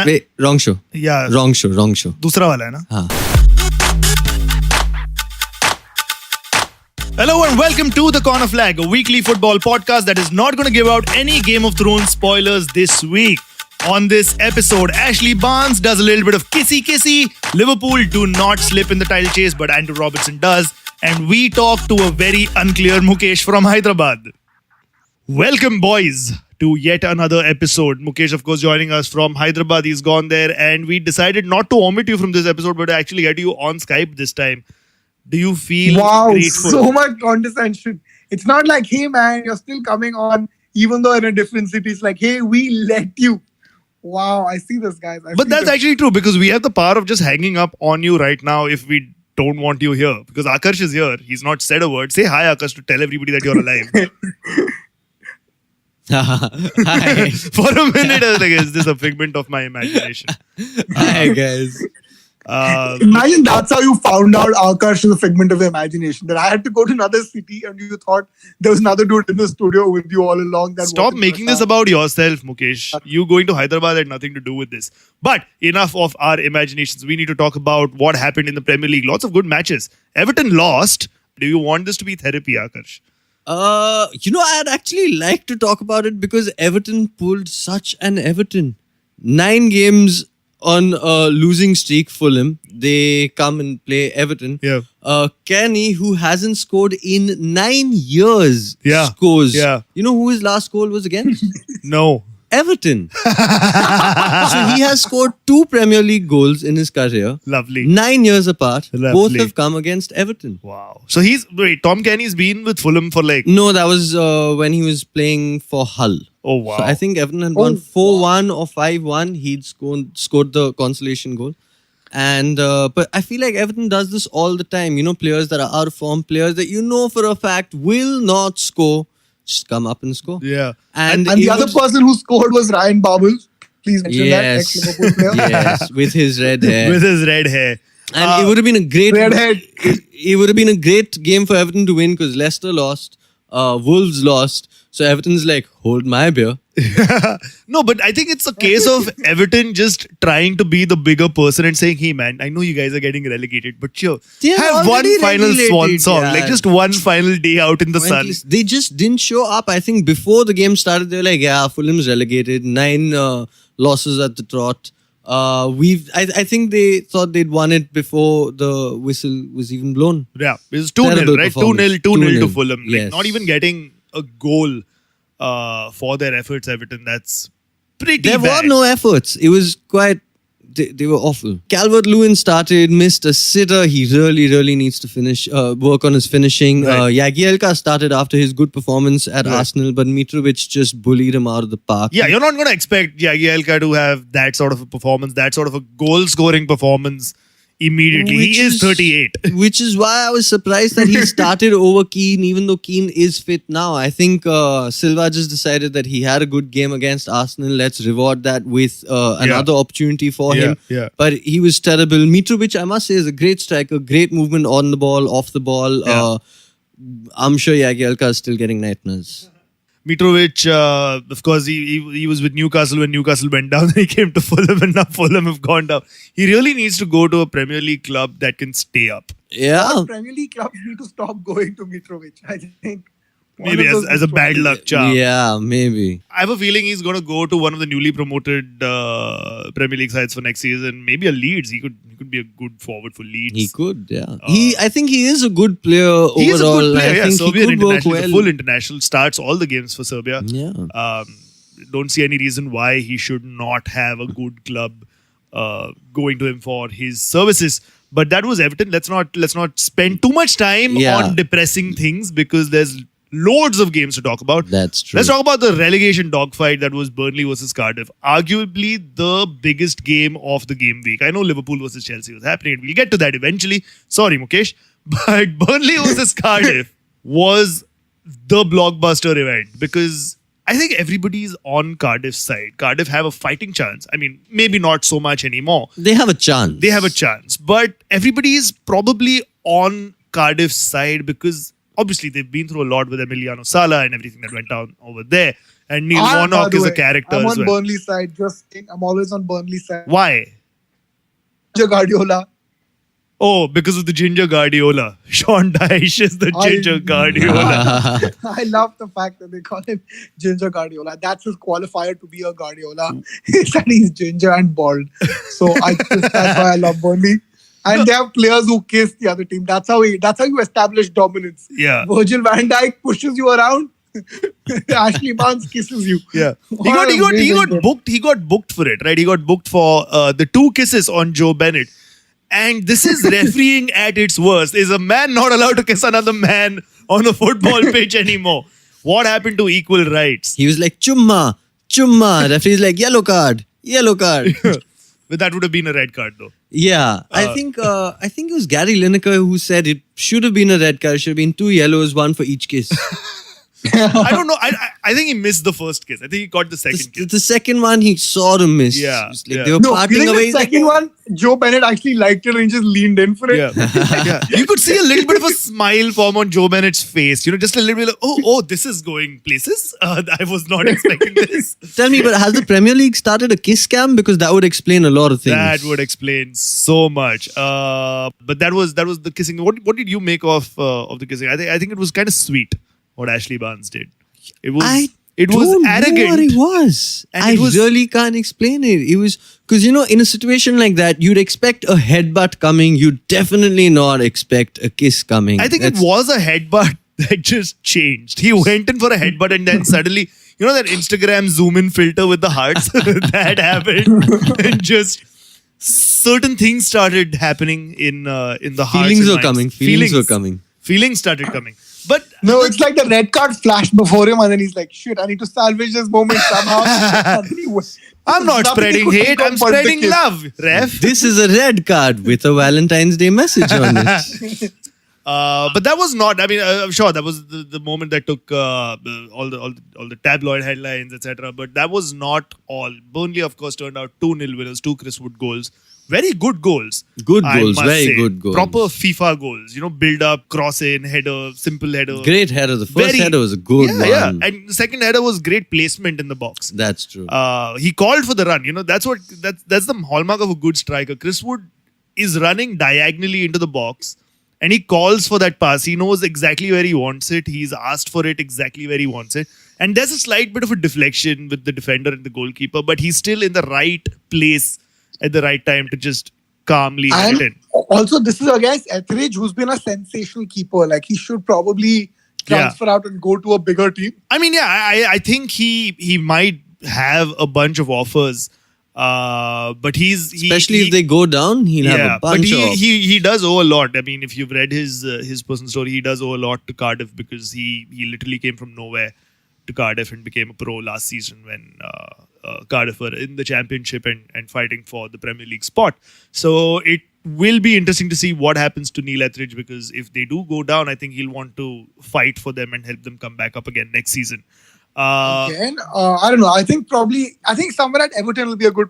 Wait, wrong show. Yeah. Wrong show. दूसरा वाला है ना? हाँ. Hello and welcome to the Corner Flag, a weekly football podcast that is not going to give out any Game of Thrones spoilers this week. On this episode, Ashley Barnes does a little bit of kissy. Liverpool do not slip in the title chase, but Andrew Robertson does. And we talk to a very unclear Mukesh from Hyderabad. Welcome, boys, to yet another episode. Mukesh, of course, joining us from Hyderabad. He's gone there, and we decided not to omit you from this episode, but to actually get you on Skype this time. Do you feel grateful? So much condescension. It's not like, hey man, you're still coming on, even though in a different city. It's like, hey, we let you. Wow, I see this, guys. But that's actually true, because we have the power of just hanging up on you right now if we don't want you here. Because Aakarsh is here. He's not said a word. Say hi, Aakarsh, to tell everybody that you're alive. Hi. For a minute, I was like, is this a figment of my imagination? Hi, guys. Imagine that's how you found out Aakarsh is a figment of your imagination. That I had to go to another city and you thought there was another dude in the studio with you all along. That Stop making this about yourself, Mukesh. You going to Hyderabad had nothing to do with this. But enough of our imaginations. We need to talk about what happened in the Premier League. Lots of good matches. Everton lost. Do you want this to be therapy, Aakarsh? I'd actually like to talk about it because Everton pulled such an Everton. 9 games on a losing streak, Fulham. They come and play Everton. Yeah. Kenny, who hasn't scored in 9 years, scores. Yeah. You know who his last goal was against? No. Everton. So he has scored 2 Premier League goals in his career. Lovely. 9 years apart. Lovely. Both have come against Everton. Wow. So Tom Kenny's been with Fulham for like... No, that was when he was playing for Hull. Oh, wow. So I think Everton had won 4-1 or 5-1. He'd scored the consolation goal. And but I feel like Everton does this all the time. You know, players that are out of form, players that you know for a fact will not score, just come up and score. Yeah. And the other person who scored was Ryan Babel. Please mention that, ex-Liverpool player. Yes, with his red hair. With his red hair. And it would have been a great... Redhead. It would have been a great game for Everton to win because Leicester lost, Wolves lost. So Everton's like, hold my beer. No, but I think it's a case of Everton just trying to be the bigger person and saying, hey man, I know you guys are getting relegated, but sure, have one final swan song, like just one final day out in the sun. They just didn't show up. I think before the game started, they were like, yeah, Fulham's relegated, 9 losses at the trot. I think they thought they'd won it before the whistle was even blown. Yeah, it was 2-0, right? 2-0 to Fulham. Like, Yes. not even getting a goal for their efforts, Everton. That's pretty There bad. were no efforts. It was quite... They were awful. Calvert-Lewin started, missed a sitter. He really needs to work on his finishing. Right. Jagielka started after his good performance at Arsenal, but Mitrovic just bullied him out of the park. Yeah, you're not going to expect Jagielka to have that sort of a performance, that sort of a goal-scoring performance immediately. He is 38. Which is why I was surprised that he started over Keane, even though Keane is fit now. I think Silva just decided that he had a good game against Arsenal. Let's reward that with another opportunity for him. Yeah. But he was terrible. Mitrovic, I must say, is a great striker, great movement on the ball, off the ball. Yeah. I'm sure Jagielka is still getting nightmares. Mitrovic, of course, he was with Newcastle when Newcastle went down. Then he came to Fulham and now Fulham have gone down. He really needs to go to a Premier League club that can stay up. Yeah. Premier League clubs need to stop going to Mitrovic. I think. Maybe as a bad luck charm. Yeah, maybe. I have a feeling he's going to go to one of the newly promoted Premier League sides for next season. Maybe a Leeds. He could be a good forward for Leeds. He could, yeah. I think he is a good player overall. He is a good player, I think Serbian he could work international, well. the full international, starts all the games for Serbia. Yeah. Don't see any reason why he should not have a good club going to him for his services. But that was Everton. Let's not spend too much time on depressing things because there's loads of games to talk about. That's true. Let's talk about the relegation dogfight that was Burnley versus Cardiff. Arguably the biggest game of the game week. I know Liverpool versus Chelsea was happening and we'll get to that eventually. Sorry, Mukesh. But Burnley versus Cardiff was the blockbuster event because I think everybody's on Cardiff's side. Cardiff have a fighting chance. I mean, maybe not so much anymore. They have a chance. But everybody is probably on Cardiff's side because obviously they've been through a lot with Emiliano Salah and everything that went down over there. And Neil Warnock is a character I'm as on well. Burnley's side. Just saying, I'm always on Burnley's side. Why? Guardiola. Oh, because of the Ginger Guardiola. Sean Dyche is the Ginger Guardiola. I love the fact that they call him Ginger Guardiola. That's his qualifier to be a Guardiola. Is that he's ginger and bald. So that's why I love Burnley. And they have players who kiss the other team. That's how you establish dominance. Yeah. Virgil van Dijk pushes you around. Ashley Barnes kisses you. Yeah. He got booked for it, right? He got booked for the 2 kisses on Joe Bennett. And this is refereeing at its worst. Is a man not allowed to kiss another man on a football pitch anymore? What happened to equal rights? He was like, chumma, chumma. Referee's like, yellow card. But that would have been a red card though. Yeah, I think it was Gary Lineker who said it should have been a red card. It should have been 2 yellows, 1 for each kiss. I don't know. I think he missed the first kiss. I think he got the second kiss. The second one he sort of missed. Yeah, It was like yeah. they were No, parting the away. second one, Joe Bennett actually liked it and just leaned in for it. Yeah. You could see a little bit of a smile form on Joe Bennett's face. Just a little bit like, oh, this is going places. I was not expecting this. Tell me, but has the Premier League started a kiss cam? Because that would explain a lot of things. That would explain so much. But that was the kissing. What did you make of the kissing? I think it was kind of sweet what Ashley Barnes did. It was arrogant. Know what it was. And I it was- really can't explain it. It was because in a situation like that, you'd expect a headbutt coming. You'd definitely not expect a kiss coming. I think it was a headbutt that just changed. He went in for a headbutt and then suddenly, that Instagram zoom in filter with the hearts? That happened. And just certain things started happening in the hearts. Feelings and were coming. minds. Feelings were coming. Feelings started coming. But No, it's like the red card flashed before him and then he's like, shit, I need to salvage this moment somehow. And then he was- I'm not nothing he spreading could hate. think of I'm but the spreading kiss. love, ref. This is a red card with a Valentine's Day message on it. But that was not. I mean, I'm sure that was the moment that took all the tabloid headlines, etc. But that was not all. Burnley, of course, turned out 2-0 winners, 2 Chris Wood goals. Very good goals. Good I goals, must very say. good goals. Proper FIFA goals. Build up, cross in, header, simple header. Great header. The first header was a good one. Yeah, and the second header was great placement in the box. That's true. He called for the run. That's the hallmark of a good striker. Chris Wood is running diagonally into the box and he calls for that pass. He knows exactly where he wants it. He's asked for it exactly where he wants it. And there's a slight bit of a deflection with the defender and the goalkeeper, but he's still in the right place at the right time to just calmly hit it in. Also, this is against Etheridge, who's been a sensational keeper. Like, he should probably transfer out and go to a bigger team. I mean, yeah, I think he might have a bunch of offers. But especially if they go down, he'll have a bunch but of. he does owe a lot. I mean, if you've read his personal story, he does owe a lot to Cardiff because he literally came from nowhere to Cardiff and became a pro last season when Cardiff were in the championship and fighting for the Premier League spot. So it will be interesting to see what happens to Neil Etheridge, because if they do go down, I think he'll want to fight for them and help them come back up again next season. Again, I don't know. I think somewhere at Everton will be a good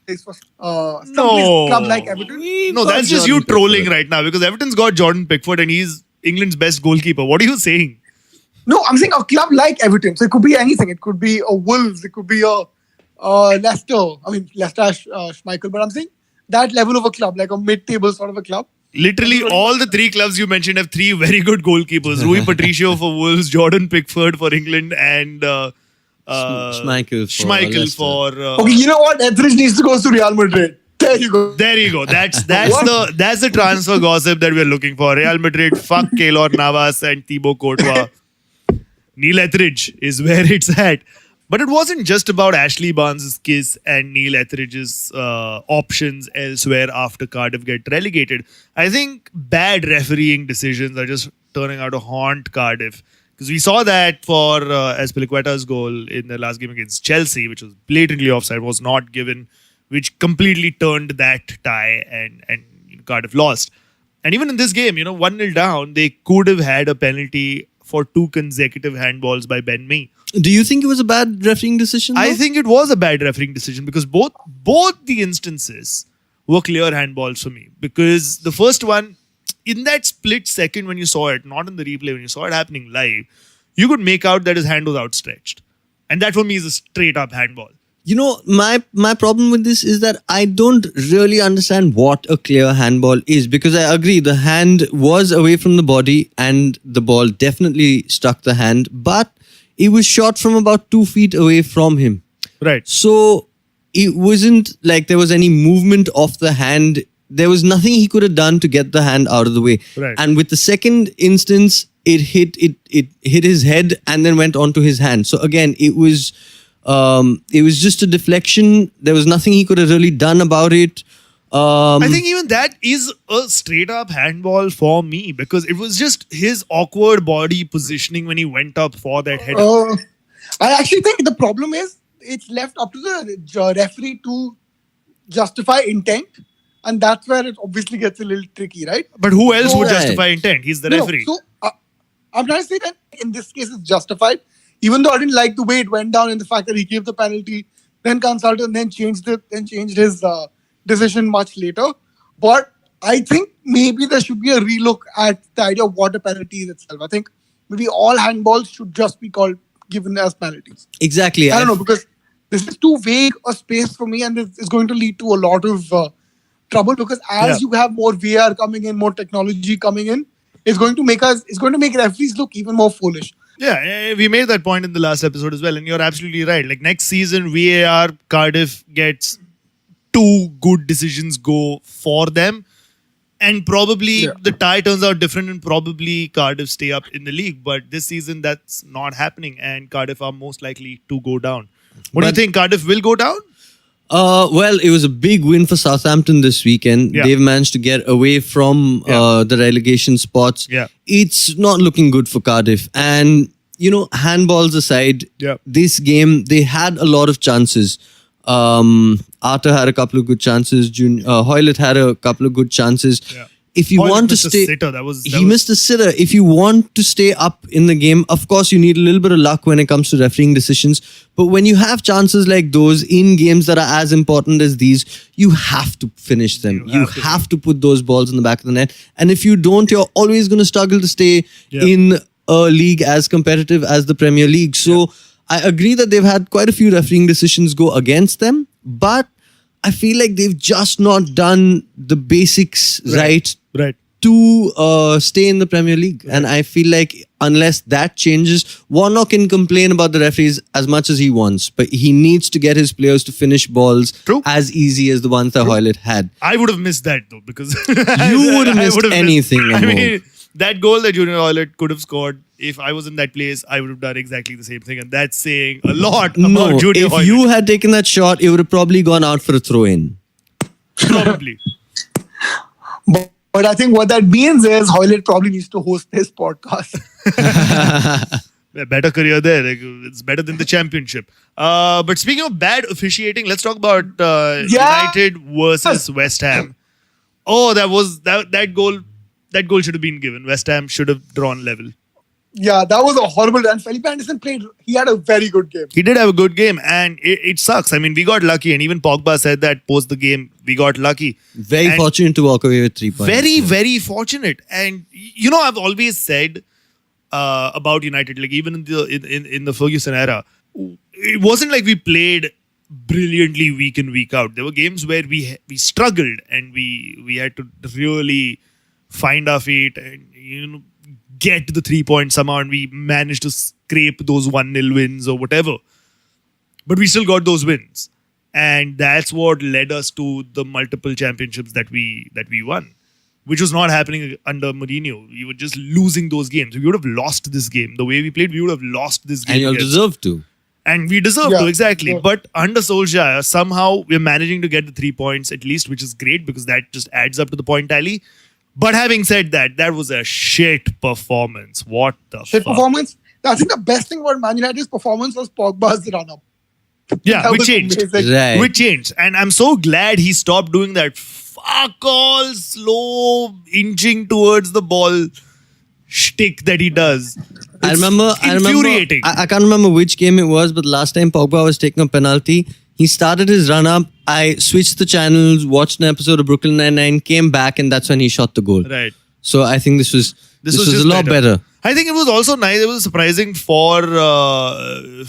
place for club like Everton. No, that's just you trolling right now, because Everton's got Jordan Pickford and he's England's best goalkeeper. What are you saying? No, I'm saying a club like Everton. So it could be anything. It could be a Wolves. It could be a Leicester. I mean, Leicester, Schmeichel. But I'm saying that level of a club, like a mid-table sort of a club. Literally all the 3 clubs you mentioned have 3 very good goalkeepers. Rui Patricio for Wolves, Jordan Pickford for England, and Schmeichel for Okay, you know what? Etheridge needs to go to Real Madrid. There you go. There you go. That's the transfer gossip that we're looking for. Real Madrid, fuck Keylor Navas and Thibaut Courtois. Neil Etheridge is where it's at. But it wasn't just about Ashley Barnes' kiss and Neil Etheridge's options elsewhere after Cardiff get relegated. I think bad refereeing decisions are just turning out to haunt Cardiff. Because we saw that for Azpilicueta's goal in the last game against Chelsea, which was blatantly offside, was not given, which completely turned that tie and Cardiff lost. And even in this game, 1-0 down, they could have had a penalty for 2 consecutive handballs by Ben Mee. Do you think it was a bad refereeing decision? I think it was a bad refereeing decision because both the instances were clear handballs for me. Because the first one, in that split second when you saw it, not in the replay, when you saw it happening live, you could make out that his hand was outstretched. And that for me is a straight up handball. You know, my problem with this is that I don't really understand what a clear handball is, because I agree the hand was away from the body and the ball definitely struck the hand, but it was shot from about 2 feet away from him. Right. So it wasn't like there was any movement of the hand. There was nothing he could have done to get the hand out of the way. Right. And with the second instance, it hit his head and then went onto his hand. So again, it was just a deflection. There was nothing he could have really done about it. I think even that is a straight up handball for me, because it was just his awkward body positioning when he went up for that header. I actually think the problem is it's left up to the referee to justify intent, and that's where it obviously gets a little tricky, right? But who else would Right. justify intent? He's the No, referee. so I'm trying to say that in this case it's justified, even though I didn't like the way it went down and the fact that he gave the penalty, then consulted, and then changed his decision much later. But I think maybe there should be a relook at the idea of what a penalty is itself. I think maybe all handballs should just be given as penalties. Exactly. I don't know, because this is too vague a space for me, and this is going to lead to a lot of trouble, because as you have more VR coming in, more technology coming in, it's going to make referees look even more foolish. Yeah, we made that point in the last episode as well, and you're absolutely right. Like next season, VAR, Cardiff gets 2 good decisions go for them, and probably the tie turns out different, and probably Cardiff stay up in the league. But this season, that's not happening, and Cardiff are most likely to go down. What do you think? Cardiff will go down? Well, it was a big win for Southampton this weekend. Yeah. They've managed to get away from the relegation spots. Yeah. It's not looking good for Cardiff. And, you know, handballs aside, this game, they had a lot of chances. Arthur had a couple of good chances. Hoylett had a couple of good chances. Yeah. If you Hoylett want to missed a stay, sitter. he missed a sitter. If you want to stay up in the game, of course you need a little bit of luck when it comes to refereeing decisions. But when you have chances like those in games that are as important as these, you have to finish them. You have to put those balls in the back of the net. And if you don't, you're always going to struggle to stay in a league as competitive as the Premier League. So I agree that they've had quite a few refereeing decisions go against them, but I feel like they've just not done the basics right to stay in the Premier League. And I feel like unless that changes, Warnock can complain about the referees as much as he wants, but he needs to get his players to finish balls as easy as the ones that Hoylett had. I would have missed that though, because You would have missed anything. I mean, that goal that Junior Hoylett could have scored, if I was in that place, I would have done exactly the same thing. And that's saying a lot about Junior Hoylett. If you had taken that shot, it would have probably gone out for a throw-in. Probably. But I think what that means is Hoylett probably needs to host this podcast. Better career there. Like, it's better than the championship. But speaking of bad officiating, let's talk about United versus West Ham. Oh, that goal. That goal should have been given. West Ham should have drawn level. Yeah, that was a horrible run. Felipe Anderson he had a very good game. He did have a good game, and it sucks. I mean, we got lucky, and even Pogba said that post the game, we got lucky. Very fortunate to walk away with 3 points. Very, very fortunate. And, you know, I've always said about United, like even in the Ferguson era, it wasn't like we played brilliantly week in, week out. There were games where we struggled, and we had to really find our feet and, you know, get the 3 points somehow, and we managed to scrape those 1-0 wins or whatever. But we still got those wins. And that's what led us to the multiple championships that we won, which was not happening under Mourinho. We were just losing those games. We would have lost this game. The way we played, we would have lost this game. And you'll deserve to. And we deserve to, exactly. Yeah. But under Solskjaer, somehow we're managing to get the 3 points at least, which is great because that just adds up to the point tally. But having said that, that was a shit performance. What the fuck? Performance? I think the best thing about Man United's performance was Pogba's run-up. Yeah, we changed. Right. We changed. And I'm so glad he stopped doing that fuck all slow inching towards the ball shtick that he does. I remember. Infuriating. I can't remember which game it was, but last time Pogba was taking a penalty, he started his run-up. I switched the channels, watched an episode of Brooklyn Nine-Nine, came back, and that's when he shot the goal. Right. So I think this was This was just a lot better. I think it was also nice. It was surprising for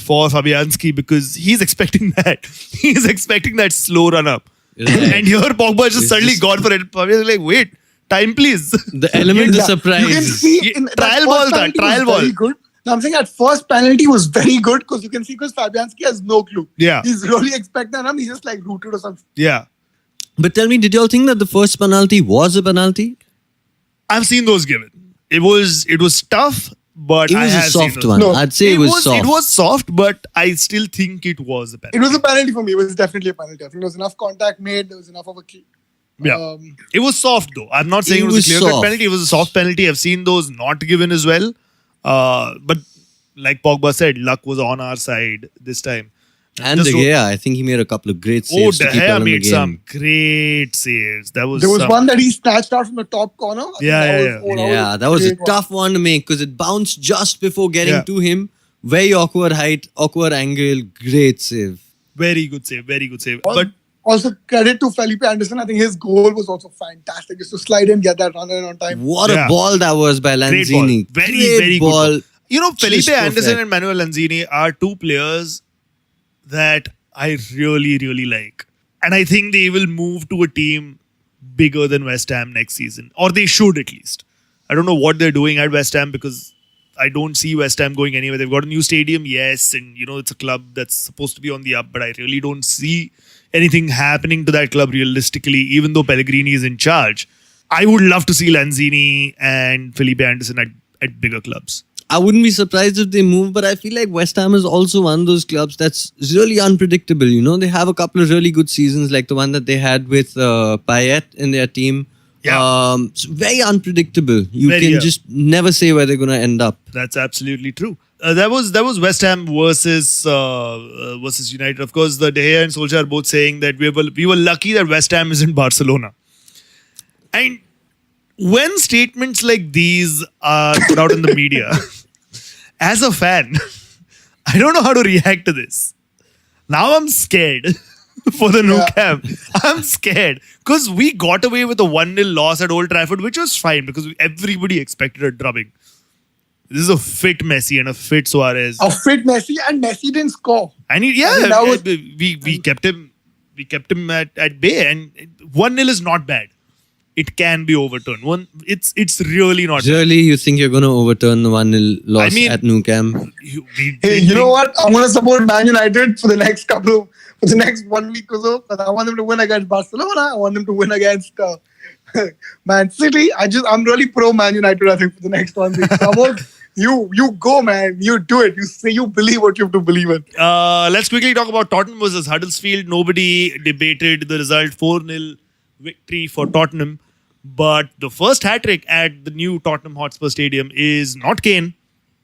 Fabianski because he's expecting that. He's expecting that slow run up. Right. And here Pogba just It's suddenly just- gone for it. Fabianski's like, wait, time please. The element of You can surprise. see in that Trial first ball, penalty trial was very ball. good. Now I'm saying that first penalty was very good because you can see because Fabianski has no clue. Yeah. He's really expecting that. He's just like rooted or something. Yeah. But tell me, did y'all think that the first penalty was a penalty? I've seen those given. It was tough, but It I was a have seen soft those. one. No, I'd say it was soft. It was soft, but I still think it was a penalty. It was a penalty for me. It was definitely a penalty. I think there was enough contact made. There was enough of a key. Yeah. It was soft though. I'm not saying It it was a was clear-cut soft. penalty. It was a soft penalty. I've seen those not given as well. But like Pogba said, luck was on our side this time. And Just De Gea, I think he made a couple of great saves De to keep it Gea in the made game. some great saves. There was There was one that he snatched out from the top corner. I think Yeah, that was a great one. tough one to make because it bounced just before getting Yeah. to him. Very awkward height, awkward angle, great save. very good save. Very good save. But But also credit to Felipe Anderson. I think his goal was also fantastic. Just to slide in, get that run in on time. What Yeah. a ball that was by great ball. Lanzini. Very, Great very ball. good ball. You know, Felipe Just Anderson perfect. and Manuel Lanzini are two players that I really, really like. And I think they will move to a team bigger than West Ham next season. Or they should at least. I don't know what they're doing at West Ham because I don't see West Ham going anywhere. They've got a new stadium, yes. And, it's a club that's supposed to be on the up. But I really don't see anything happening to that club realistically, even though Pellegrini is in charge. I would love to see Lanzini and Felipe Anderson at bigger clubs. I wouldn't be surprised if they move, but I feel like West Ham is also one of those clubs that's really unpredictable. They have a couple of really good seasons, like the one that they had with Payet in their team. Yeah. It's very unpredictable. You Very, can yeah. just never say where they're going to end up. That's absolutely true. That was West Ham versus United. Of course, the De Gea and Solskjaer are both saying that we were lucky that West Ham is in Barcelona. And when statements like these are put out in the media, as a fan, I don't know how to react to this. Now I'm scared for the Nou Camp. I'm scared because we got away with a 1-0 loss at Old Trafford, which was fine because everybody expected a drubbing. This is a fit Messi and a fit Suarez. A fit Messi, and Messi didn't score. And I think that was- we kept him at bay, and 1-0 is not bad. It can be overturned. It's really not bad. Really, you think you're going to overturn the 1-0 loss at Nou Camp? Hey, you know what? I'm going to support Man United for the next 1 week or so. But I want them to win against Barcelona. I want them to win against Man City. I'm really pro Man United. I think for the next 1 week. You go, man. You do it. You believe what you have to believe in. Let's quickly talk about Tottenham versus Huddersfield. Nobody debated the result. 4-0 victory for Tottenham. But the first hat-trick at the new Tottenham Hotspur Stadium is not Kane,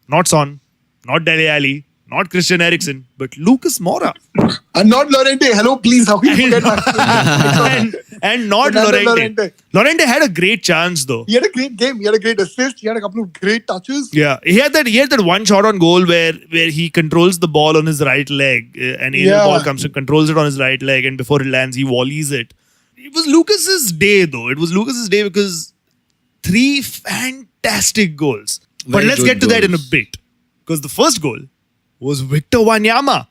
not Son, not Dele Alli, not Christian Eriksen, but Lucas Moura. And not Llorente. Hello, please. How can you forget my and not Fernando Llorente. Llorente had a great chance though. He had a great game. He had a great assist. He had a couple of great touches. Yeah, he had that one shot on goal where he controls the ball on his right leg, and the ball comes and controls it on his right leg, and before it lands, he volleys it. It was Lucas's day though. It was Lucas's day because 3 fantastic goals. But Very let's good get to that in a goals. bit because the first goal was Victor Wanyama.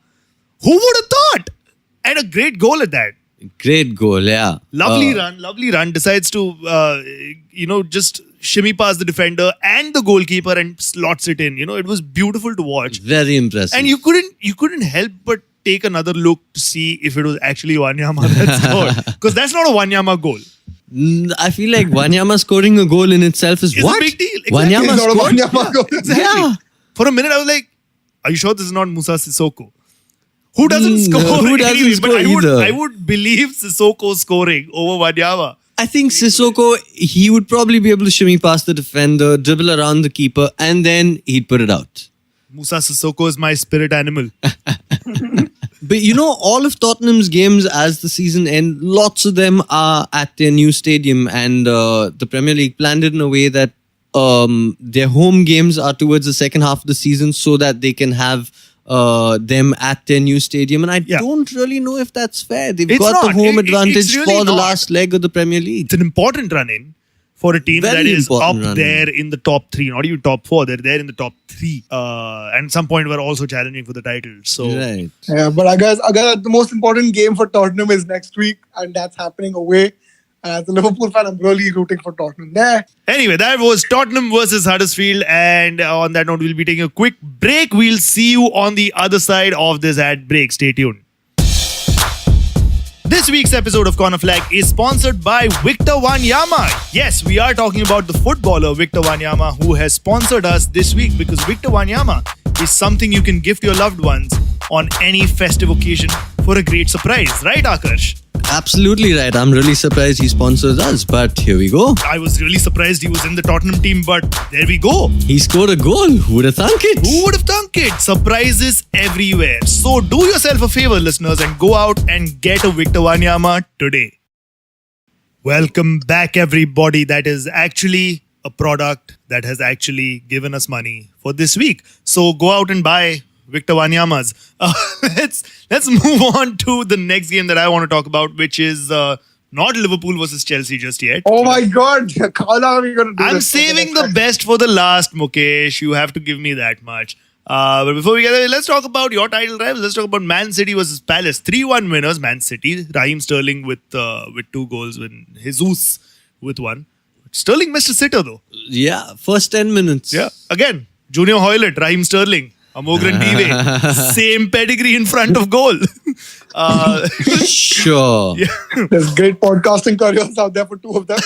Who would have thought? And a great goal at that. Great goal, yeah. Lovely run. Decides to, just shimmy past the defender and the goalkeeper and slots it in. It was beautiful to watch. Very impressive. And you couldn't help but take another look to see if it was actually Wanyama that scored. Because that's not a Wanyama goal. I feel like Wanyama scoring a goal in itself is It's what? a big deal. Exactly. Wanyama It's not a scored? Wanyama goal. Exactly. Yeah. For a minute, I was like, are you sure this is not Moussa Sissoko? Who doesn't No, score? who doesn't anyway, score but either. I would believe Sissoko scoring over Wanyama. I think Sissoko, he would probably be able to shimmy past the defender, dribble around the keeper, and then he'd put it out. Moussa Sissoko is my spirit animal. But all of Tottenham's games as the season ends, lots of them are at their new stadium, and the Premier League planned it in a way that their home games are towards the second half of the season so that they can have them at their new stadium. And I don't really know if that's fair. They've It's got the not. home It's advantage really for the not. last leg of the Premier League. It's an important run in for a team Very that is up important run. there in the top 3, not even top 4. They're there in the top 3. And at some point were also challenging for the title. So Right. Yeah, but I guess the most important game for Tottenham is next week, and that's happening away. And as a Liverpool fan, I'm really rooting for Tottenham there. anyway, that was Tottenham versus Huddersfield. And on that note, we'll be taking a quick break. We'll see you on the other side of this ad break. Stay tuned. This week's episode of Corner Flag is sponsored by Victor Wanyama. Yes, we are talking about the footballer Victor Wanyama, who has sponsored us this week, because Victor Wanyama is something you can gift your loved ones on any festive occasion for a great surprise. Right, Aakarsh? Absolutely right. I'm really surprised he sponsors us, but here we go. I was really surprised he was in the Tottenham team, but there we go. He scored a goal. Who would have thunk it? Who would have thunk it? Surprises everywhere. So do yourself a favor, listeners, and go out and get a Victor Wanyama today. Welcome back, everybody. That is actually a product that has actually given us money for this week. So go out and buy Victor Wanyamas. Let's move on to the next game that I want to talk about, which is not Liverpool versus Chelsea just yet. Oh my God! How long are we going to do I'm this? saving the best for the last, Mukesh. You have to give me that much. But before we get there, let's talk about your title rivals. Let's talk about Man City versus Palace. 3-1 winners, Man City. Raheem Sterling with 2 goals, and Jesus with 1. Sterling missed a sitter though. Yeah, first 10 minutes. Yeah. Again, Junior Hoylett, Raheem Sterling, Amogran Dive. Same pedigree in front of goal. Sure. Yeah. There's great podcasting careers out there for 2 of them.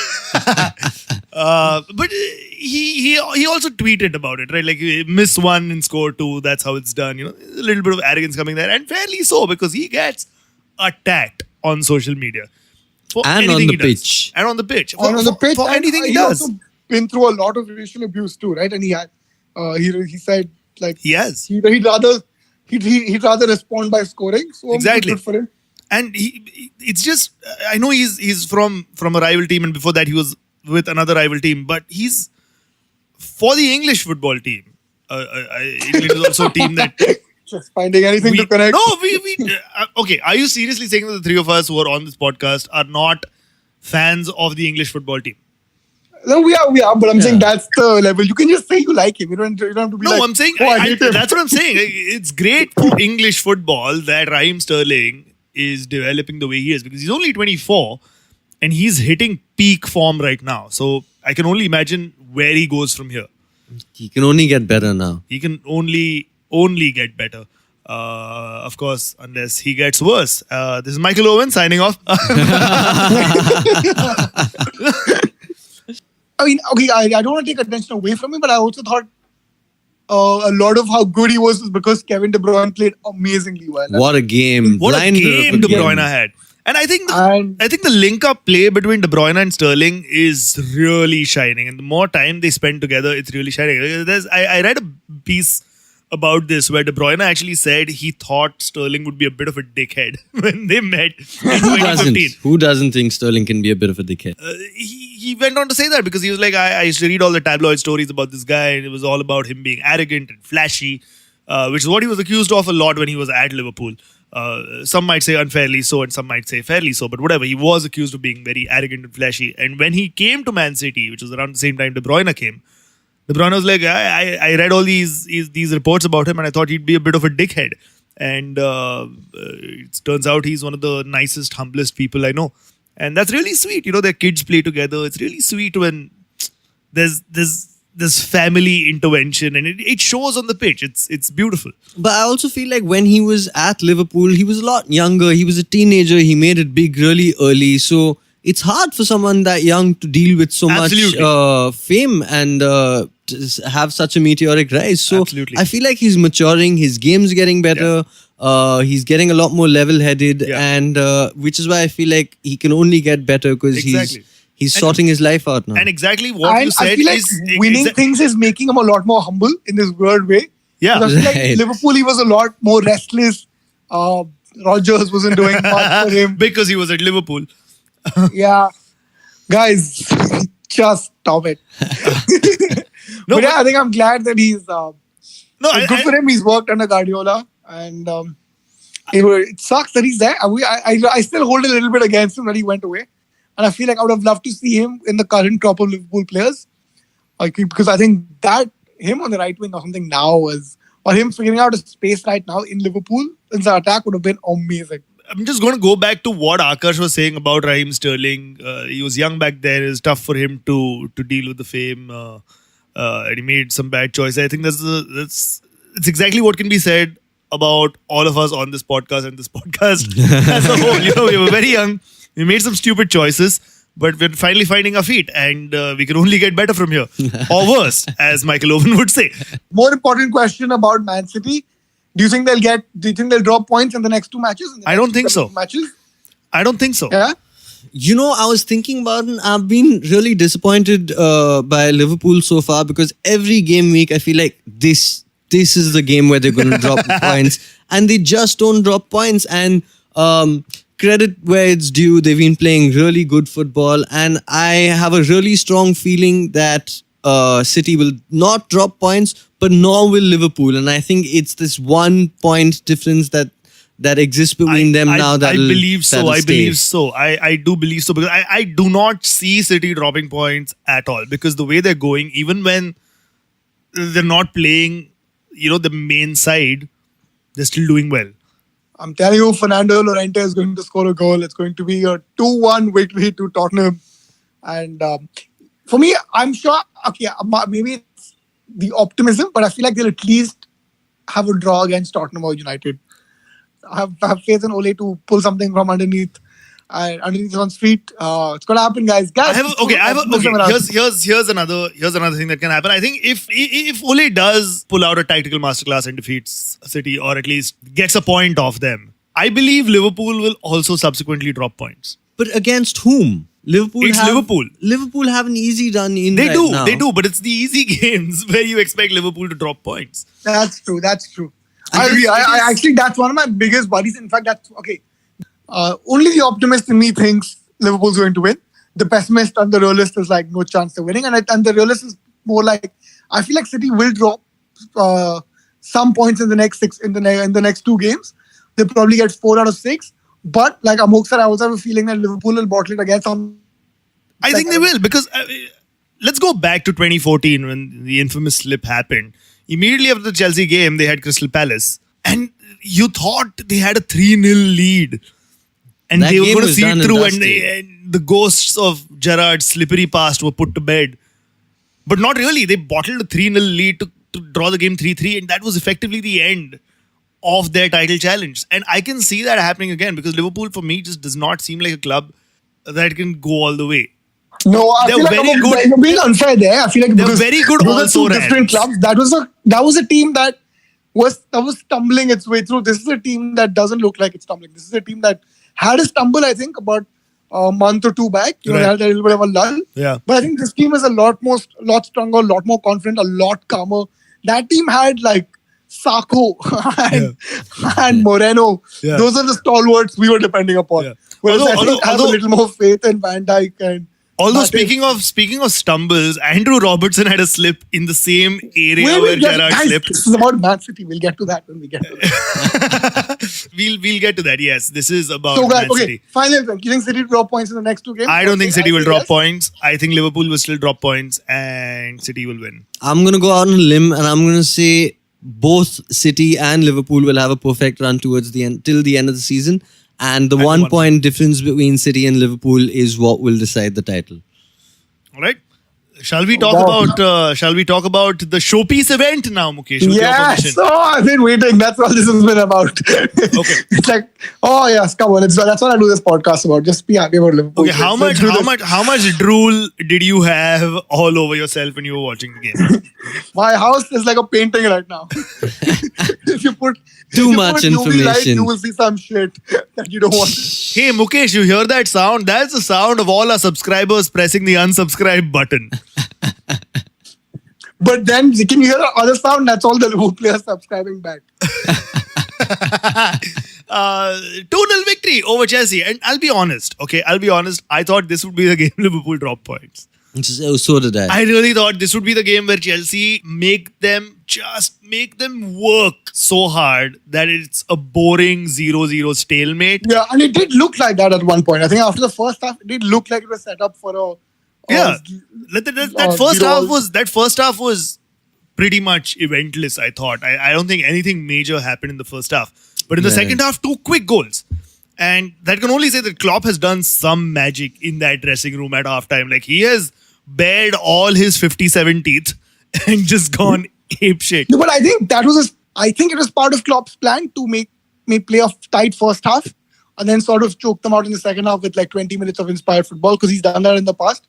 But he also tweeted about it, right? Like, miss 1 and score 2. That's how it's done. You know, a little bit of arrogance coming there, and fairly so, because he gets attacked on social media for And anything on the he does. pitch. And on the pitch. And on the pitch, for and anything he he does. also been through a lot of racial abuse too, right? And he had, he said like He has. he'd rather respond by scoring. So Exactly. good for him. And it's just, I know he's from a rival team, and before that he was with another rival team, but he's for the English football team. England is also a team that Just finding anything to connect. okay. Are you seriously saying that the 3 of us who are on this podcast are not fans of the English football team? No, we are, but I'm saying that's the level. You can just say you like him. You don't have to be like, No, I'm saying oh, I hate him. that's what I'm saying. It's great for English football that Raheem Sterling is developing the way he is, because he's only 24 and he's hitting peak form right now. So I can only imagine where he goes from here. He can only get better now. He can only get better. Of course, unless he gets worse. This is Michael Owen signing off. I mean, okay, I don't want to take attention away from him, but I also thought a lot of how good he was because Kevin De Bruyne played amazingly well. What a game. What a Blinded game of De a game. Bruyne had. And I think And- the link-up play between De Bruyne and Sterling is really shining. And the more time they spend together, it's really shining. I read a piece about this where De Bruyne actually said he thought Sterling would be a bit of a dickhead when they met in Who 2015. Who doesn't think Sterling can be a bit of a dickhead? He went on to say that because he was like, I used to read all the tabloid stories about this guy, and it was all about him being arrogant and flashy, which is what he was accused of a lot when he was at Liverpool. Some might say unfairly so, and some might say fairly so, but whatever. He was accused of being very arrogant and flashy. And when he came to Man City, which was around the same time De Bruyne came, De Bruyne was like, I read all these reports about him, and I thought he'd be a bit of a dickhead. And it turns out he's one of the nicest, humblest people I know. And that's really sweet. You know, their kids play together. It's really sweet when there's this family intervention, and it shows on the pitch. It's beautiful. But I also feel like when he was at Liverpool, he was a lot younger. He was a teenager. He made it big really early. So it's hard for someone that young to deal with so Absolutely. much fame and have such a meteoric rise. So Absolutely. I feel like he's maturing. His game's getting better. He's getting a lot more level-headed, and which is why I feel like he can only get better because Exactly. he's sorting his life out now. And exactly what you And said I feel like is winning things is making him a lot more humble in this weird way. Yeah. Because I feel like Right. Liverpool, he was a lot more restless. Rodgers wasn't doing much for him. because he was at Liverpool. Yeah. Guys, just stop it. No, but yeah, I think I'm glad that he's No, good for him. He's worked under Guardiola, and it sucks that he's there. I still hold a little bit against him that he went away, And I feel like I would have loved to see him in the current crop of Liverpool players. Because I think that him on the right wing or something now or him figuring out a space right now in Liverpool in the attack would have been amazing. I'm just going to go back to what Aakarsh was saying about Raheem Sterling. He was young back then. It was tough for him to deal with the fame. And he made some bad choices. I think it's exactly what can be said about all of us on this podcast and this podcast as a whole. We were very young. We made some stupid choices, but we're finally finding our feet, and we can only get better from here, or worse, as Michael Owen would say. More important question about Man City: Do you think they'll drop points in the next two matches? I don't think so. Matches? I don't think so. Yeah. I was thinking about it. I've been really disappointed by Liverpool so far because every game week I feel like this is the game where they're going to drop points, and they just don't drop points. And credit where it's due, they've been playing really good football, and I have a really strong feeling that City will not drop points, but nor will Liverpool. And I think it's this 1 point difference that exists between them now. I believe so. I believe so. I do believe so because I do not see City dropping points at all because the way they're going, even when they're not playing, the main side, they're still doing well. I'm telling you, Fernando Llorente is going to score a goal. It's going to be a 2-1 victory to Tottenham. And for me, I'm sure, maybe it's the optimism, but I feel like they'll at least have a draw against Tottenham or United. I have faith in Ole to pull something from underneath on street. It's gonna happen, guys. Here's another thing that can happen. I think if Ole does pull out a tactical masterclass and defeats City, or at least gets a point off them, I believe Liverpool will also subsequently drop points. But against whom? Liverpool. Liverpool have an easy run in. They now. do, but it's the easy games where you expect Liverpool to drop points. That's true. I agree. I actually, that's one of my biggest worries. In fact, that's okay. Only the optimist in me thinks Liverpool's going to win. The pessimist and the realist is like no chance of winning, and the realist is more like I feel like City will drop some points in the next next two games. They'll probably get 4 out of 6. But like Amok said, I also have a feeling that Liverpool will bottle it again. I think they will because let's go back to 2014 when the infamous slip happened. Immediately after the Chelsea game, they had Crystal Palace. And you thought they had a 3-0 lead. And That they were game going to was see done it and through. dusted. And the ghosts of Gerrard's slippery past were put to bed. But not really. They bottled a 3-0 lead to draw the game 3-3. And that was effectively the end of their title challenge. And I can see that happening again because Liverpool, for me, just does not seem like a club that can go all the way. No, I They're feel like very good. you're being unfair there. I feel like They're because very good those are also two different Rams. clubs. That was a team that was stumbling its way through. This is a team that doesn't look like it's stumbling. This is a team that had a stumble, I think, about a month or two back. They had a little bit of a lull. Yeah. But I think this team is a lot stronger, a lot more confident, a lot calmer. That team had like Sako and Moreno. Yeah. Those are the stalwarts we were depending upon. Yeah. Whereas I think I have a little more faith in Van Dijk and. Although speaking of stumbles, Andrew Robertson had a slip in the same area where Gerrard slipped. This is about Man City. We'll get to that when we get to that. We'll get to that. Yes, this is about So, guys, Man City. Finally, do you think City will drop points in the next two games? I don't think City will drop yes. points. I think Liverpool will still drop points and City will win. I'm going to go out on a limb and I'm going to say both City and Liverpool will have a perfect run towards the end till the end of the season. And the 1 point difference between City and Liverpool is what will decide the title. All right. Shall we talk about the showpiece event now, Mukesh? With your Yes. permission? Oh, I've been waiting. That's what this has been about. Okay. It's like, oh yes, come on. That's what I do this podcast about. Just be happy about Liverpool. Okay, how much drool did you have all over yourself when you were watching the game? My house is like a painting right now. If you put Too much UV light, information. you will see some shit that you don't want. Hey Mukesh, you hear that sound? That's the sound of all our subscribers pressing the unsubscribe button. But then, can you hear the other sound? That's all the Liverpool players subscribing back. 2-0 victory over Chelsea. And I'll be honest. I thought this would be the game Liverpool drop points. So did I. I really thought this would be the game where Chelsea make them work so hard that it's a boring 0-0 stalemate. Yeah, and it did look like that at one point. I think after the first half, it did look like it was set up for a Yeah, that first half was pretty much eventless. I thought. I don't think anything major happened in the first half, but in the second half, 2 quick goals, and that can only say that Klopp has done some magic in that dressing room at halftime. Like he has bared all his 57 teeth and just gone ape shit. No, but I think I think it was part of Klopp's plan to make me play a tight first half and then sort of choke them out in the second half with like 20 minutes of inspired football, because he's done that in the past.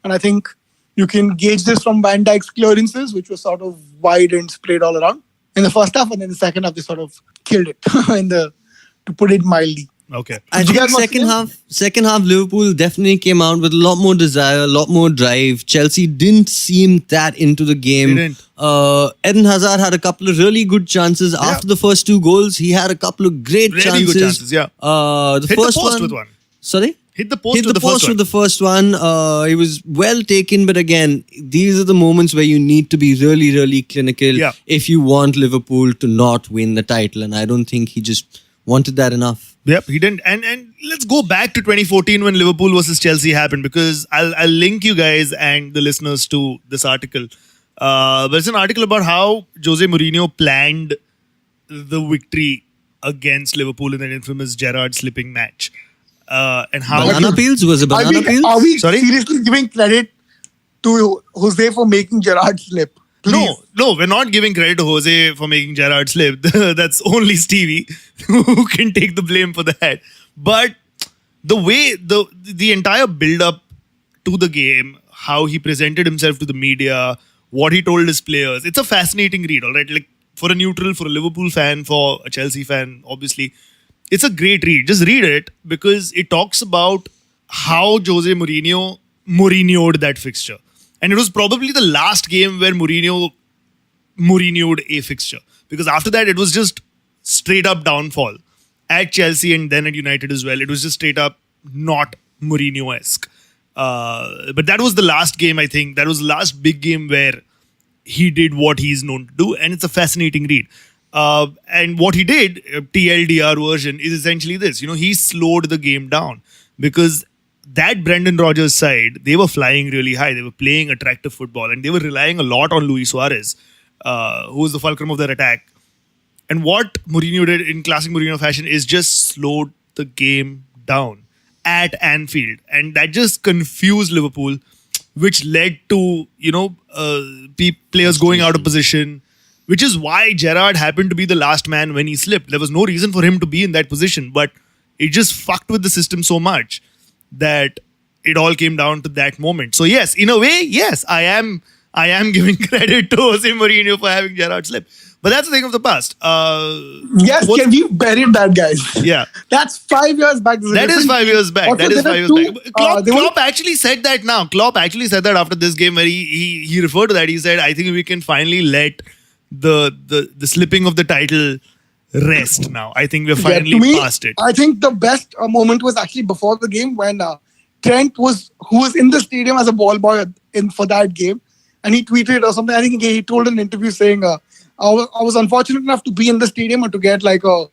And I think you can gauge this from Van Dijk's clearances, which were sort of wide and sprayed all around in the first half, and then the second half they sort of killed it to put it mildly. Okay. I Did you think guys watch second half Liverpool definitely came out with a lot more desire, a lot more drive. Chelsea didn't seem that into the game. Didn't. Eden Hazard had a couple of really good chances after the first 2 goals. He had a couple of great Really chances. good chances, yeah. The Hit first the post one, with one. Sorry? Hit the post With the first one. It was well taken, but again, these are the moments where you need to be really, really clinical if you want Liverpool to not win the title. And I don't think he just wanted that enough. Yep, he didn't. And let's go back to 2014 when Liverpool versus Chelsea happened, because I'll link you guys and the listeners to this article. But it's an article about how Jose Mourinho planned the victory against Liverpool in that infamous Gerrard slipping match. And how Banana peels? Was it banana peels? Are we Sorry? seriously giving credit to Jose for making Gerrard slip? Please. No, we're not giving credit to Jose for making Gerrard slip. That's only Stevie who can take the blame for that. But the way the entire build-up to the game, how he presented himself to the media, what he told his players, it's a fascinating read, all right? Like for a neutral, for a Liverpool fan, for a Chelsea fan, obviously, it's a great read. Just read it because it talks about how Jose Mourinho'd that fixture. And it was probably the last game where Mourinho'd a fixture. Because after that, it was just straight up downfall at Chelsea and then at United as well. It was just straight up not Mourinho-esque. But that was the last game, I think. That was the last big game where he did what he's known to do. And it's a fascinating read. And what he did, TLDR version, is essentially this. He slowed the game down. Because that Brendan Rodgers side, they were flying really high. They were playing attractive football. And they were relying a lot on Luis Suarez, who was the fulcrum of their attack. And what Mourinho did in classic Mourinho fashion is just slowed the game down at Anfield. And that just confused Liverpool, which led to, players going out of position, which is why Gerrard happened to be the last man when he slipped. There was no reason for him to be in that position, but it just fucked with the system so much that it all came down to that moment. So yes, in a way, yes, I am giving credit to Jose Mourinho for having Gerrard slip. But that's a thing of the past. Yes, we buried that, guys. Yeah. That's 5 years back. That is 5 years back. Also, That is 5 years back. Klopp were- actually said that now. Klopp actually said that after this game where he referred to that. He said, I think we can finally let the slipping of the title rest now. I think we're finally to me, past it. I think the best moment was actually before the game when Trent who was in the stadium as a ball boy for that game, and he tweeted or something. I think he told in an interview saying, I was unfortunate enough to be in the stadium and to get like a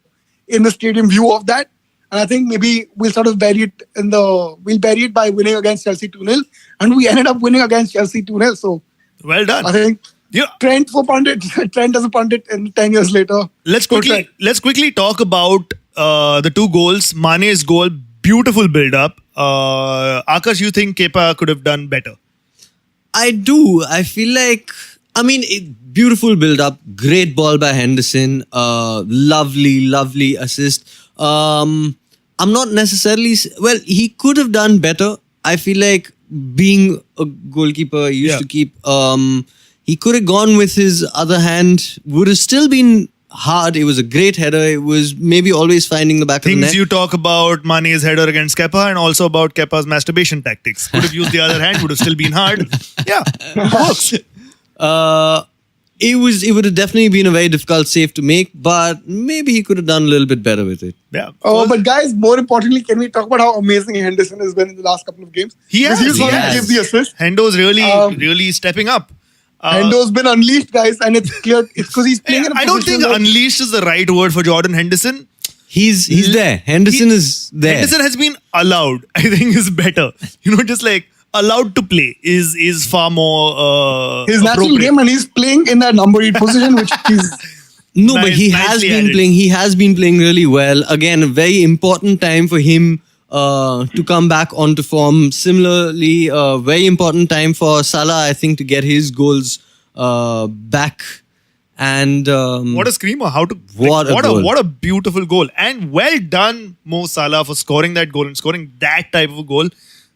in the stadium view of that. And I think maybe we'll sort of bury it by winning against Chelsea 2-0. And we ended up winning against Chelsea 2-0. So Well done. I think Trent as a pundit in 10 years later. Let's quickly talk about the 2 goals. Mane's goal, beautiful build-up. Aakarsh, you think Kepa could have done better? I do. I feel like, beautiful build-up. Great ball by Henderson. Lovely assist. I'm not necessarily... Well, he could have done better. I feel like being a goalkeeper, he used to keep... he could have gone with his other hand. Would have still been hard. It was a great header. It was maybe always finding the back of the net. Things you talk about Mane's header against Kepa and also about Kepa's masturbation tactics. Could have used the other hand, would have still been hard. Yeah, works. It would have definitely been a very difficult save to make, but maybe he could have done a little bit better with it. Yeah. Oh, but guys, more importantly, can we talk about how amazing Henderson has been in the last couple of games? He has. He's going to has. give the assist. Hendo's really stepping up. Hendo's been unleashed, guys, and it's clear it's because he's playing in a I don't think position that- unleashed is the right word for Jordan Henderson. He's there. Henderson is there. Henderson has been allowed. I think is better. Just like allowed to play is far more his natural appropriate. game, and he's playing in that number 8 position, which is No, but he Nicely has been added. playing. He has been playing really well. Again, a very important time for him to come back onto form. Similarly, a very important time for Salah, I think, to get his goals back. And What a screamer! What a goal. What a beautiful goal! And well done, Mo Salah, for scoring that goal and scoring that type of a goal.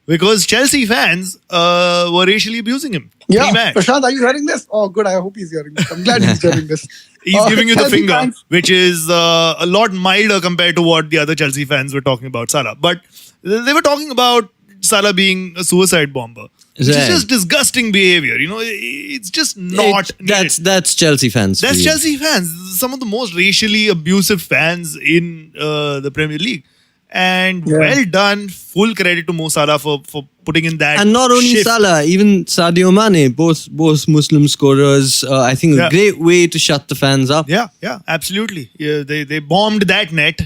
Because Chelsea fans were racially abusing him. yeah. Pre-match. Prashant, are you hearing this? Oh, good. I hope he's hearing this. I'm glad he's hearing this. He's giving you the Chelsea finger, fans- which is a lot milder compared to what the other Chelsea fans were talking about Salah. But they were talking about Salah being a suicide bomber. Which is Right. just disgusting behavior. It's just not. that's Chelsea fans. for That's you. Chelsea fans. Some of the most racially abusive fans in the Premier League. And Yeah. well done. Full credit to Mo Salah for putting in that. And not only shift. Salah, even Sadio Mane, both Muslim scorers. I think Yeah. a great way to shut the fans up. Yeah, absolutely. Yeah, they bombed that net.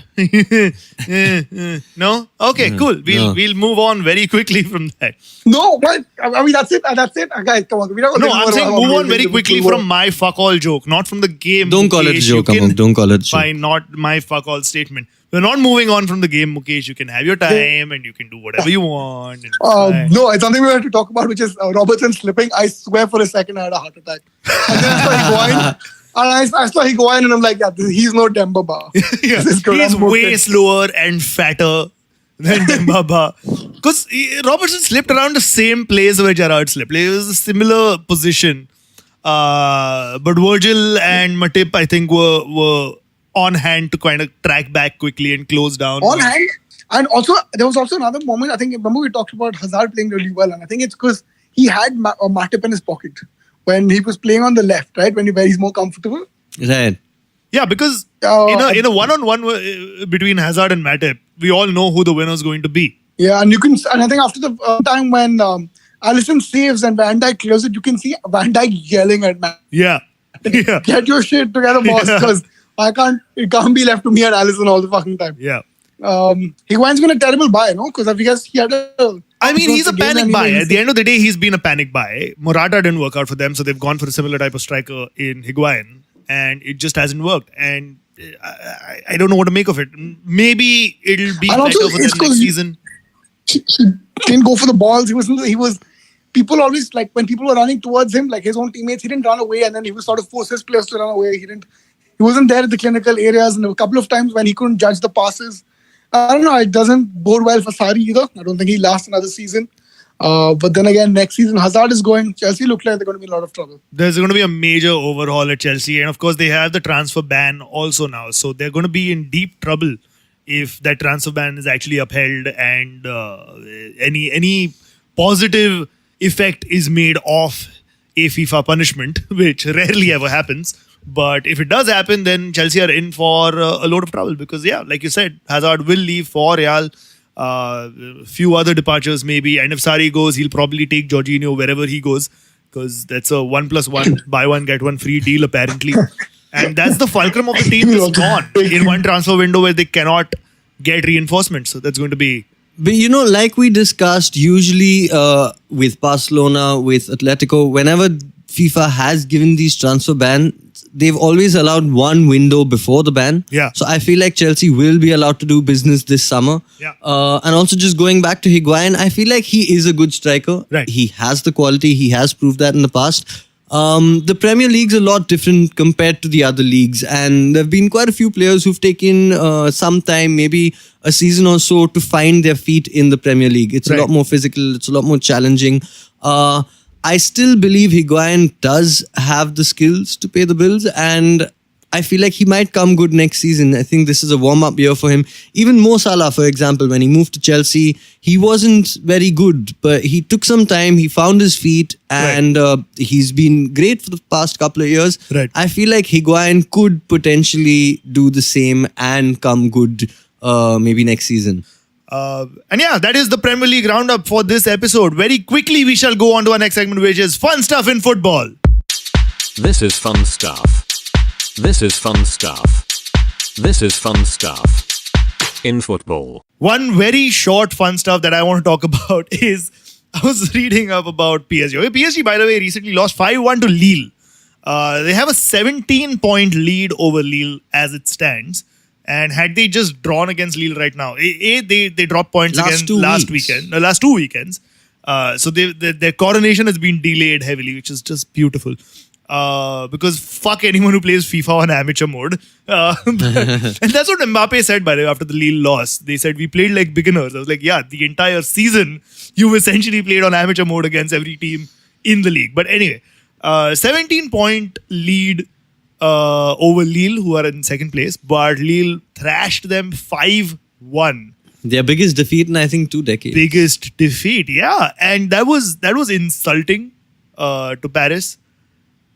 No? Okay, cool. We'll move on very quickly from that. No, what? I mean, that's it. That's it. Guys, come on. We're not No, gonna I'm saying about move on how very quickly Liverpool from my fuck all joke, not from the game. Don't call it a Mukesh. joke, You can- Amok. Don't call it a joke. Fine, not my fuck all statement. We're not moving on from the game, Mukesh. You can have your time and you can do whatever you want. And it's fine. No, it's something we have to talk about, which is Robertson slipping. I swear for a second I had a heart attack. And then I saw Higuain, and I saw Higuain, and I'm like, yeah, he's no Demba Ba. Yeah. This is good. He's I'm okay. way slower and fatter than Dembaba. Because Robertson slipped around the same place where Gerrard slipped. It was a similar position. But Virgil and Matip, I think, were on hand to kind of track back quickly and close down. On hand. And also, there was also another moment. I think, remember we talked about Hazard playing really well. And I think it's because he had Matip in his pocket when he was playing on the left, right? Where he's more comfortable. Right. Yeah, because Uh, in a one-on-one between Hazard and Matip, we all know who the winner is going to be. Yeah, and I think after the time when Alisson saves and Van Dijk clears it, you can see Van Dijk yelling at Matt. Yeah. Yeah. Get your shit together, boss, Yeah. because it can't be left to me and Alisson all the fucking time. Yeah. Higuain's been a terrible buy, no? Because I guess he had a... I mean, he's a Again, panic and buy. even- At the end of the day, he's been a panic buy. Morata didn't work out for them, so they've gone for a similar type of striker in Higuain, and it just hasn't worked. And I don't know what to make of it. Maybe it'll be And also, better for them it's 'cause next season. He didn't go for the balls. He was... People always, like, when people were running towards him, like his own teammates, he didn't run away, and then he would sort of force his players to run away. He wasn't there at the clinical areas, and a couple of times when he couldn't judge the passes. I don't know. It doesn't bode well for Sarri either. I don't think he lasts another season. But then again, next season, Hazard is going. Chelsea look like they're going to be in a lot of trouble. There's going to be a major overhaul at Chelsea, and of course, they have the transfer ban also now. So they're going to be in deep trouble if that transfer ban is actually upheld and any positive effect is made of a FIFA punishment, which rarely ever happens. But if it does happen, then Chelsea are in for a load of trouble because, yeah, like you said, Hazard will leave for Real. Few other departures maybe. And if Sarri goes, he'll probably take Jorginho wherever he goes because that's a 1+1, buy one, get one free deal apparently. And that's the fulcrum of the team that's gone in one transfer window where they cannot get reinforcements. So that's going to be... But like we discussed, usually with Barcelona, with Atletico, whenever FIFA has given these transfer bans, they've always allowed one window before the ban. Yeah. So I feel like Chelsea will be allowed to do business this summer. Yeah. And also just going back to Higuain, I feel like he is a good striker. Right. He has the quality. He has proved that in the past. The Premier League's a lot different compared to the other leagues. And there have been quite a few players who've taken some time, maybe a season or so, to find their feet in the Premier League. It's a lot more physical. It's a lot more challenging. I still believe Higuain does have the skills to pay the bills, and I feel like he might come good next season. I think this is a warm-up year for him. Even Mo Salah, for example, when he moved to Chelsea, he wasn't very good, but he took some time, he found his feet, and he's been great for the past couple of years. Right. I feel like Higuain could potentially do the same and come good maybe next season. And yeah, that is the Premier League roundup for this episode. Very quickly, we shall go on to our next segment, which is fun stuff in football. This is fun stuff. This is fun stuff. This is fun stuff in football. One very short fun stuff that I want to talk about is I was reading up about PSG. Okay, PSG, by the way, recently lost 5-1 to Lille. They have a 17-point lead over Lille as it stands. And had they just drawn against Lille right now, they dropped points again last 2 weekends. So their coronation has been delayed heavily, which is just beautiful. Because fuck anyone who plays FIFA on amateur mode. And that's what Mbappe said, by the way, after the Lille loss. They said, we played like beginners. I was like, yeah, the entire season, you essentially played on amateur mode against every team in the league. But anyway, 17-point lead over Lille, who are in second place, but Lille thrashed them 5-1. Their biggest defeat in, I think, 2 decades. Biggest defeat, yeah. And that was insulting to Paris.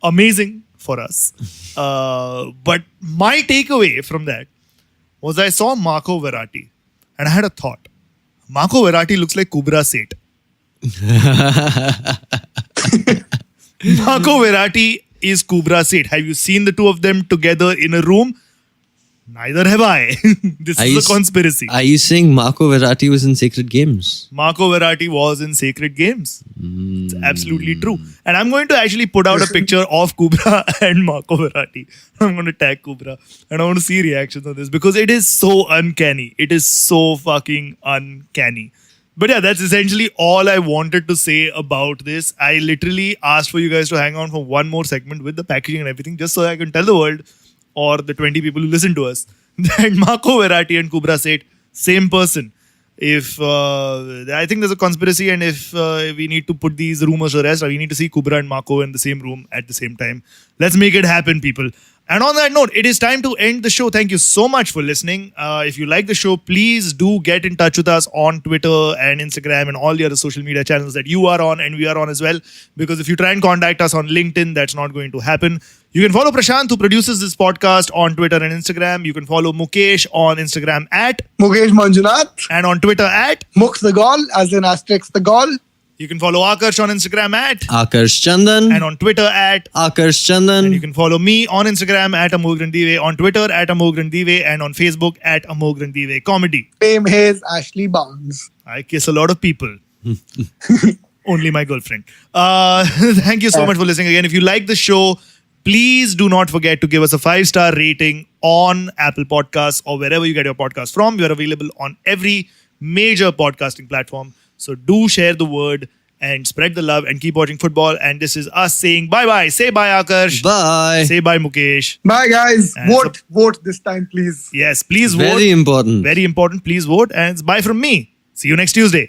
Amazing for us. But my takeaway from that was I saw Marco Verratti and I had a thought. Marco Verratti looks like Kubra Seth. Marco Verratti is Kubra Seth. Have you seen the two of them together in a room? Neither have I. This is a conspiracy. Are you saying Marco Verratti was in Sacred Games? Marco Verratti was in Sacred Games. It's absolutely true. And I'm going to actually put out a picture of Kubra and Marco Verratti. I'm going to tag Kubra. And I want to see reactions on this because it is so uncanny. It is so fucking uncanny. But yeah, that's essentially all I wanted to say about this. I literally asked for you guys to hang on for one more segment with the packaging and everything just so I can tell the world or the 20 people who listen to us that Marco Verratti and Kubra Seth, same person. If I think there's a conspiracy, and if we need to put these rumors to rest, or we need to see Kubra and Marco in the same room at the same time. Let's make it happen, people. And on that note, it is time to end the show. Thank you so much for listening. If you like the show, please do get in touch with us on Twitter and Instagram and all the other social media channels that you are on and we are on as well. Because if you try and contact us on LinkedIn, that's not going to happen. You can follow Prashant, who produces this podcast, on Twitter and Instagram. You can follow Mukesh on Instagram at Mukesh Manjunath. and on Twitter at Mux the Gol, as in asterisk the Gol. You can follow Aakarsh on Instagram at Aakarsh Chandan. and on Twitter at Aakarsh Chandan. and you can follow me on Instagram at Amograndive, on Twitter at Amograndive, and on Facebook at Amograndive Comedy. Name is Ashley Barnes. I kiss a lot of people. Only my girlfriend. Thank you so much for listening again. If you like the show, please do not forget to give us a 5-star rating on Apple Podcasts or wherever you get your podcast from. We are available on every major podcasting platform. So do share the word and spread the love and keep watching football. And this is us saying bye-bye. Say bye, Aakarsh. Bye. Say bye, Mukesh. Bye, guys. And Vote this time, please. Yes, please vote. Very important. Very important. Please vote. And it's bye from me. See you next Tuesday.